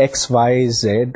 x, y, z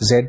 z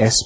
S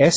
S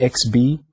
XB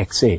XA,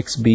XB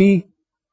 T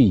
t,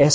s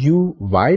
uy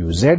uz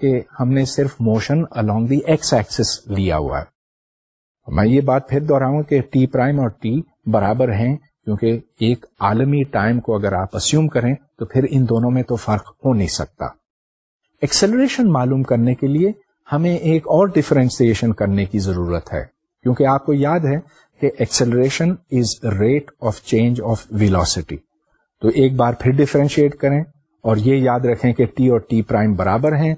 کہ ہم نے صرف motion along دی x Axis لیا ہوا ہے. میں یہ بات پھر دہراؤں کہ ٹی پرائم اور ٹی برابر ہیں، کیونکہ ایک عالمی ٹائم کو اگر آپ اسیوم کریں تو پھر ان دونوں میں تو فرق ہو نہیں سکتا. ایکسلریشن معلوم کرنے کے لیے ہمیں ایک اور ڈفرینسیشن کرنے کی ضرورت ہے، کیونکہ آپ کو یاد ہے کہ acceleration is rate of change of velocity. تو ایک بار پھر ڈفرینشیٹ کریں اور یہ یاد رکھیں کہ ٹی اور ٹی پرائم برابر ہیں.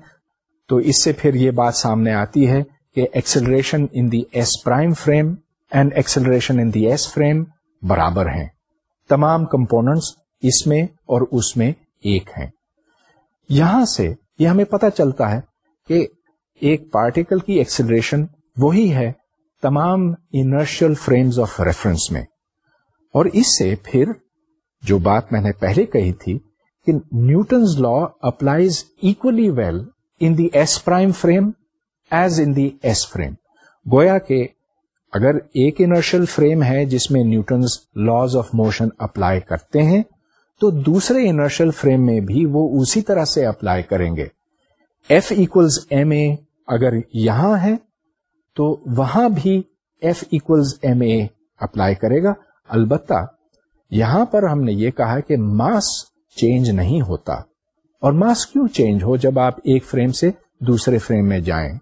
تو اس سے پھر یہ بات سامنے آتی ہے کہ acceleration in the S prime frame and acceleration in the S frame برابر ہیں. تمام کمپوننٹس اس میں اور اس میں ایک ہیں. یہاں سے یہ ہمیں پتہ چلتا ہے کہ ایک پارٹیکل کی ایکسلریشن وہی ہے تمام انرشیل فریمز آف ریفرنس میں. اور اس سے پھر جو بات میں نے پہلے کہی تھی کہ Newton's law applies equally well in the S prime frame as in the S frame. گویا کہ اگر ایک انرشیل فریم ہے جس میں Newton's laws of motion apply کرتے ہیں تو دوسرے انرشیل فریم میں بھی وہ اسی طرح سے اپلائی کریں گے. ایف ایکولز ایم اے اگر یہاں ہے تو وہاں بھی ایف ایکولز ایم اے اپلائی کرے گا. البتہ یہاں پر ہم نے یہ کہا کہ ماس چینج نہیں ہوتا. اور ماس کیوں چینج ہو جب آپ ایک فریم سے دوسرے فریم میں جائیں؟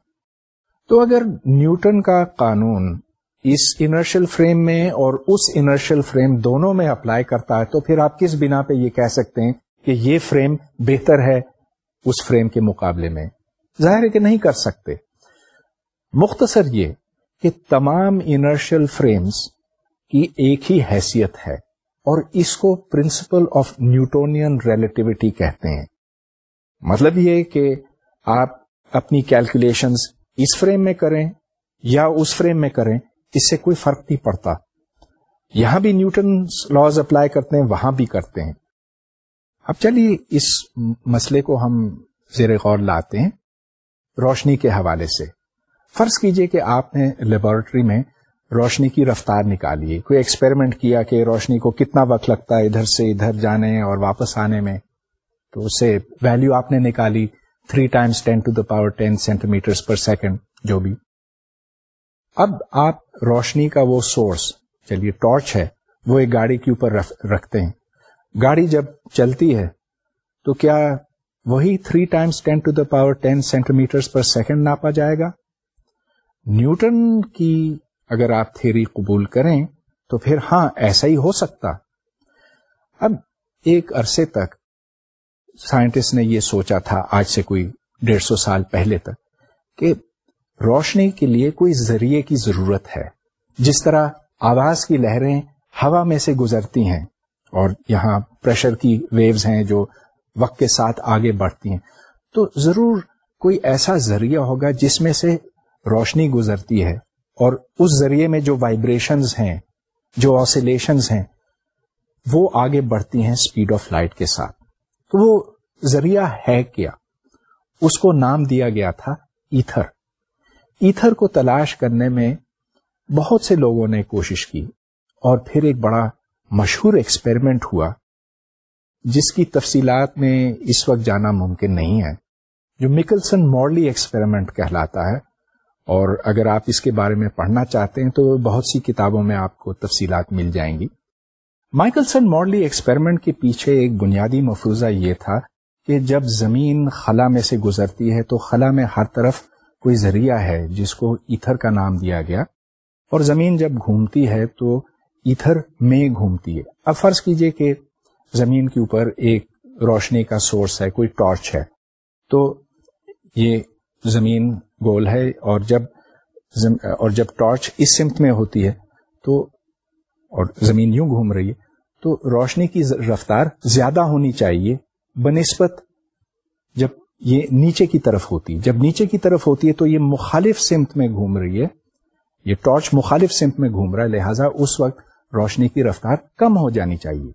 تو اگر نیوٹن کا قانون اس انرشیل فریم میں اور اس انرشیل فریم دونوں میں اپلائی کرتا ہے تو پھر آپ کس بنا پہ یہ کہہ سکتے ہیں کہ یہ فریم بہتر ہے اس فریم کے مقابلے میں؟ ظاہر ہے کہ نہیں کر سکتے. مختصر یہ کہ تمام انرشیل فریمز کی ایک ہی حیثیت ہے اور اس کو پرنسپل آف نیوٹونین ریلیٹیوٹی کہتے ہیں. مطلب یہ کہ آپ اپنی کیلکولیشنز اس فریم میں کریں یا اس فریم میں کریں، اس سے کوئی فرق نہیں پڑتا. یہاں بھی نیوٹن لاز اپلائی کرتے ہیں، وہاں بھی کرتے ہیں. اب چلیے اس مسئلے کو ہم زیر غور لاتے ہیں روشنی کے حوالے سے. فرض کیجئے کہ آپ نے لیبارٹری میں روشنی کی رفتار نکالی ہے، کوئی ایکسپیریمنٹ کیا کہ روشنی کو کتنا وقت لگتا ہے ادھر سے ادھر جانے اور واپس آنے میں. تو اس سے ویلیو آپ نے نکالی 3 × 10⁻10 سینٹی میٹر پر سیکنڈ جو بھی. اب آپ روشنی کا وہ سورس، چلیے ٹارچ ہے، وہ ایک گاڑی کے اوپر رکھتے ہیں. گاڑی جب چلتی ہے تو کیا وہی 3 × 10⁻10 سینٹی میٹر پر سیکنڈ ناپا جائے گا؟ نیوٹن کی اگر آپ تھیوری قبول کریں تو پھر ہاں ایسا ہی ہو سکتا. اب ایک عرصے تک سائنٹسٹ نے یہ سوچا تھا، آج سے کوئی 150 سال پہلے تک، کہ روشنی کے لیے کوئی ذریعے کی ضرورت ہے. جس طرح آواز کی لہریں ہوا میں سے گزرتی ہیں اور یہاں پریشر کی ویوز ہیں جو وقت کے ساتھ آگے بڑھتی ہیں، تو ضرور کوئی ایسا ذریعہ ہوگا جس میں سے روشنی گزرتی ہے اور اس ذریعے میں جو وائبریشنز ہیں، جو آسیلیشنز ہیں، وہ آگے بڑھتی ہیں سپیڈ آف لائٹ کے ساتھ. تو وہ ذریعہ ہے کیا؟ اس کو نام دیا گیا تھا ایتھر. ایتھر کو تلاش کرنے میں بہت سے لوگوں نے کوشش کی اور پھر ایک بڑا مشہور ایکسپیریمنٹ ہوا جس کی تفصیلات میں اس وقت جانا ممکن نہیں ہے، جو مکلسن مورلی ایکسپیریمنٹ کہلاتا ہے. اور اگر آپ اس کے بارے میں پڑھنا چاہتے ہیں تو بہت سی کتابوں میں آپ کو تفصیلات مل جائیں گی. مائیکلسن مورلی ایکسپیریمنٹ کے پیچھے ایک بنیادی مفروضہ یہ تھا کہ جب زمین خلا میں سے گزرتی ہے تو خلا میں ہر طرف کوئی ذریعہ ہے جس کو ایتھر کا نام دیا گیا، اور زمین جب گھومتی ہے تو ایتھر میں گھومتی ہے. اب فرض کیجئے کہ زمین کے اوپر ایک روشنی کا سورس ہے، کوئی ٹارچ ہے، تو یہ زمین گول ہے اور جب ٹارچ اس سمت میں ہوتی ہے تو اور زمین یوں گھوم رہی ہے تو روشنی کی رفتار زیادہ ہونی چاہیے بنسبت جب یہ نیچے کی طرف ہوتی ہے. جب نیچے کی طرف ہوتی ہے تو یہ مخالف سمت میں گھوم رہی ہے، یہ ٹارچ مخالف سمت میں گھوم رہا ہے، لہذا اس وقت روشنی کی رفتار کم ہو جانی چاہیے.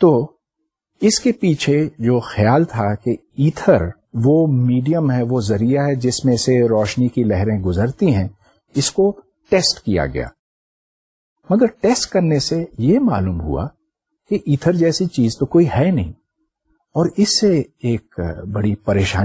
تو اس کے پیچھے جو خیال تھا کہ ایتھر وہ میڈیم ہے، وہ ذریعہ ہے جس میں سے روشنی کی لہریں گزرتی ہیں، اس کو ٹیسٹ کیا گیا. مگر ٹیسٹ کرنے سے یہ معلوم ہوا کہ ایتھر جیسی چیز تو کوئی ہے نہیں، اور اس سے ایک بڑی پریشانی